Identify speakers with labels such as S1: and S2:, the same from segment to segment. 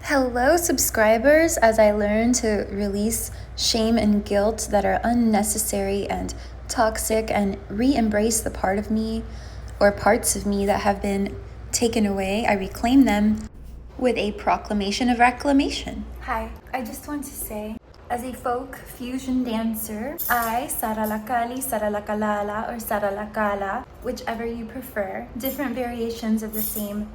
S1: Hello, subscribers, as I learn to release shame and guilt that are unnecessary and toxic and re-embrace the part of me or parts of me that have been taken away. I reclaim them with a proclamation of reclamation. Hi, I just want to say, as a folk fusion dancer, I saralakali, saralakalala, or saralakala, whichever you prefer, different variations of the same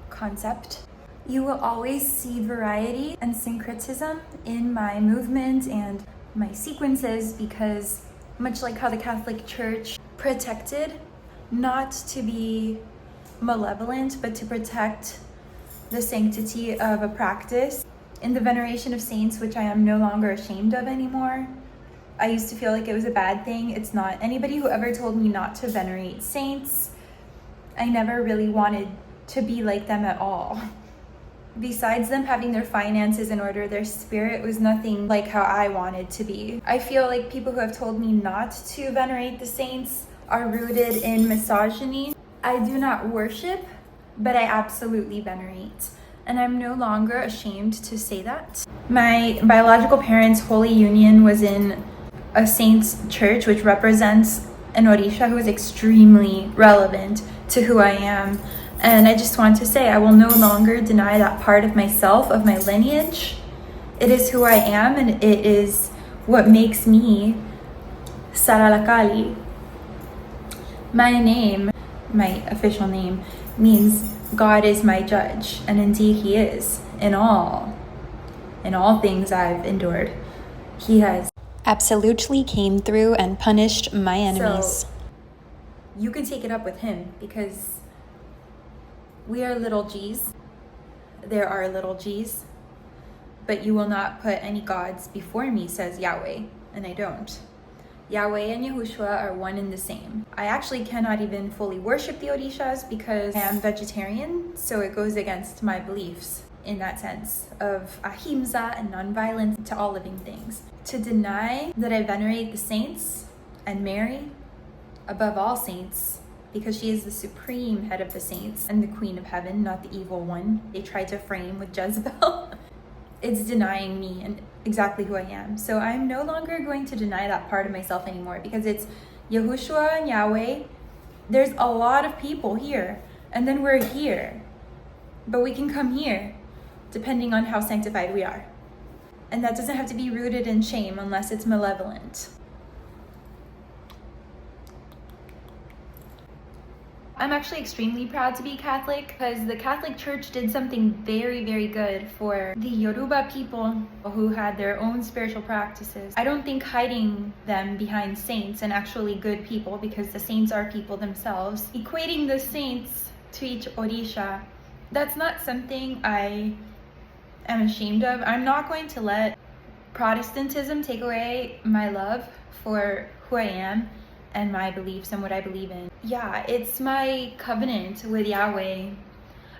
S1: concept. You will always see variety and syncretism in my movement and my sequences because, much like how the Catholic Church protected not to be malevolent, but to protect the sanctity of a practice in the veneration of saints, which I am no longer ashamed of anymore. I used to feel like it was a bad thing. It's not. Anybody who ever told me not to venerate saints, I never really wanted to be like them at all. Besides them having their finances in order, their spirit was nothing like how I wanted to be. I feel like people who have told me not to venerate the saints are rooted in misogyny. I do not worship, but I absolutely venerate. And I'm no longer ashamed to say that. My biological parents' holy union was in a saint's church, which represents an Orisha who is extremely relevant to who I am. And I just want to say, I will no longer deny that part of myself, of my lineage. It is who I am, and it is what makes me Saralakali. My name, my official name, means God is my judge, and indeed He is. In all things I've endured, He has absolutely came through and punished my enemies. So, you can take it up with Him, because we are little g's. There are little g's. But you will not put any gods before me, says Yahweh, and I don't. Yahweh and Yahushua are one and the same. I actually cannot even fully worship the Orishas because I am vegetarian, so it goes against my beliefs in that sense of ahimsa and nonviolence to all living things. To deny that I venerate the saints and Mary above all saints, because she is the supreme head of the saints and the queen of heaven, not the evil one they tried to frame with Jezebel. It's denying me and exactly who I am. So I'm no longer going to deny that part of myself anymore, because it's Yahushua and Yahweh. There's a lot of people here, and then we're here. But we can come here depending on how sanctified we are. And that doesn't have to be rooted in shame unless it's malevolent. I'm actually extremely proud to be Catholic because the Catholic Church did something very, very good for the Yoruba people who had their own spiritual practices. I don't think hiding them behind saints and actually good people, because the saints are people themselves, equating the saints to each Orisha, that's not something I am ashamed of. I'm not going to let Protestantism take away my love for who I am and my beliefs and what I believe in. Yeah, it's my covenant with Yahweh.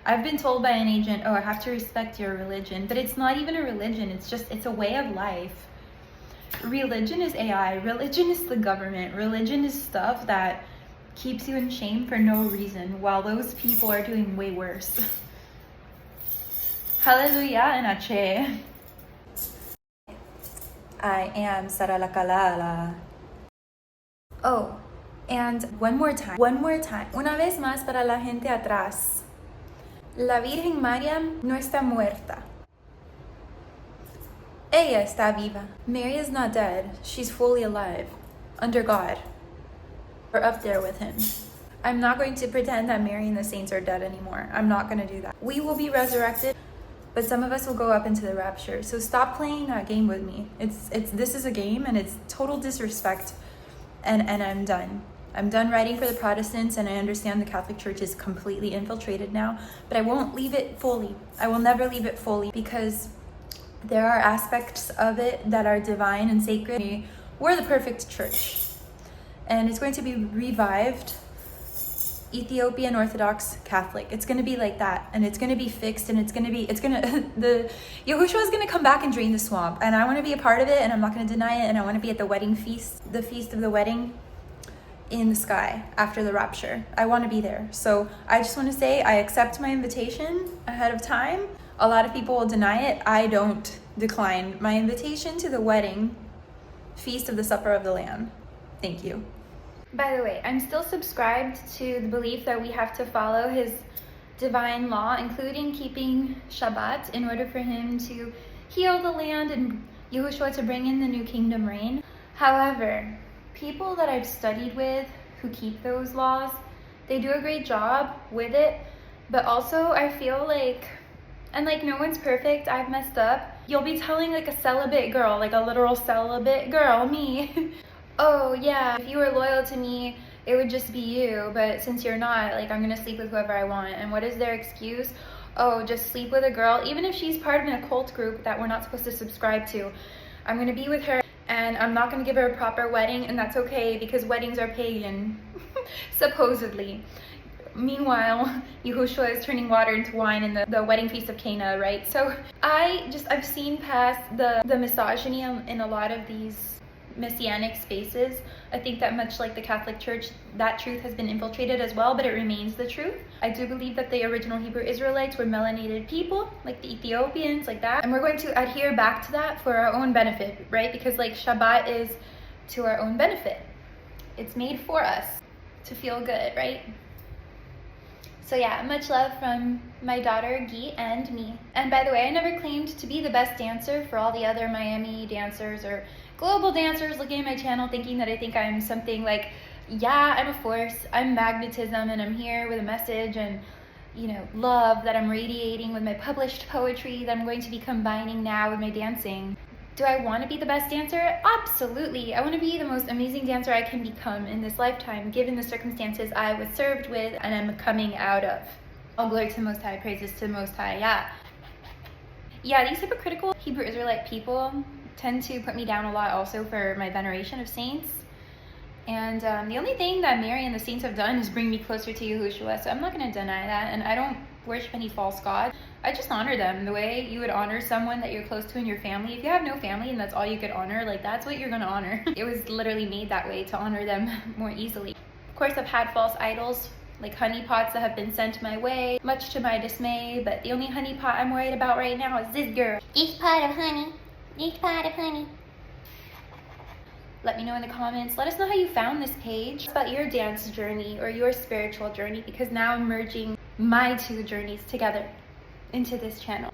S1: I've been told by an agent, oh, I have to respect your religion, but it's not even a religion, it's a way of life. Religion is AI, religion is the government, religion is stuff that keeps you in shame for no reason, while those people are doing way worse. Hallelujah and Ache. I am Saralakalala. Oh, and one more time. Una vez más para la gente atrás. La Virgen María no está muerta. Ella está viva. Mary is not dead. She's fully alive. Under God. We're up there with Him. I'm not going to pretend that Mary and the saints are dead anymore. I'm not going to do that. We will be resurrected, but some of us will go up into the rapture. So stop playing that game with me. This is a game, and it's total disrespect. And I'm done. I'm done writing for the Protestants, and I understand the Catholic Church is completely infiltrated now, but I won't leave it fully. I will never leave it fully, because there are aspects of it that are divine and sacred. We're the perfect church, and it's going to be revived Ethiopian Orthodox Catholic. It's going to be like that, and it's going to be fixed, and the Yahushua is going to come back and drain the swamp, and I want to be a part of it, and I'm not going to deny it, and I want to be at the wedding feast, the feast of the wedding in the sky after the rapture. I want to be there. So I just want to say I accept my invitation ahead of time.
S2: A lot of people will deny it. I don't decline my invitation to the wedding feast of the supper of the Lamb. Thank you.
S1: By the way, I'm still subscribed to the belief that we have to follow his divine law, including keeping Shabbat, in order for him to heal the land and Yahushua to bring in the new kingdom reign. However, people that I've studied with who keep those laws, they do a great job with it, but also I feel like, and like no one's perfect, I've messed up. You'll be telling like a celibate girl, like a literal celibate girl, me, oh yeah, if you were loyal to me, it would just be you, but since you're not, like I'm gonna sleep with whoever I want. And what is their excuse? Oh, just sleep with a girl, even if she's part of an occult group that we're not supposed to subscribe to. I'm gonna be with her and I'm not gonna give her a proper wedding, and that's okay because weddings are pagan, supposedly. Meanwhile, Yahushua is turning water into wine in the wedding feast of Cana, right? So I've seen past the misogyny in a lot of these messianic spaces. I think that much like the Catholic Church, that truth has been infiltrated as well, but it remains the truth. I do believe that the original Hebrew Israelites were melanated people, like the Ethiopians, like that. And we're going to adhere back to that for our own benefit, right? Because like Shabbat is to our own benefit. It's made for us to feel good, right? So yeah, much love from my daughter, Guy, and me. And by the way, I never claimed to be the best dancer for all the other Miami dancers or global dancers looking at my channel thinking that I think I'm something like, yeah, I'm a force, I'm magnetism, and I'm here with a message and, you know, love that I'm radiating with my published poetry that I'm going to be combining now with my dancing. Do I want to be the best dancer? Absolutely. I want to be the most amazing dancer I can become in this lifetime, given the circumstances I was served with and I'm coming out of. All glory to the Most High, praises to the Most High, yeah. Yeah, these hypocritical Hebrew Israelite people tend to put me down a lot also for my veneration of saints. And the only thing that Mary and the saints have done is bring me closer to Yahushua, so I'm not going to deny that. And I don't worship any false gods. I just honor them the way you would honor someone that you're close to in your family. If you have no family and that's all you could honor, like that's what you're going to honor. It was literally made that way to honor them more easily. Of course, I've had false idols, like honeypots that have been sent my way, much to my dismay, but the only honeypot I'm worried about right now is this girl.
S3: This pot of honey. This pot of honey.
S1: Let me know in the comments. Let us know how you found this page. About your dance journey or your spiritual journey, because now I'm merging my two journeys together into this channel.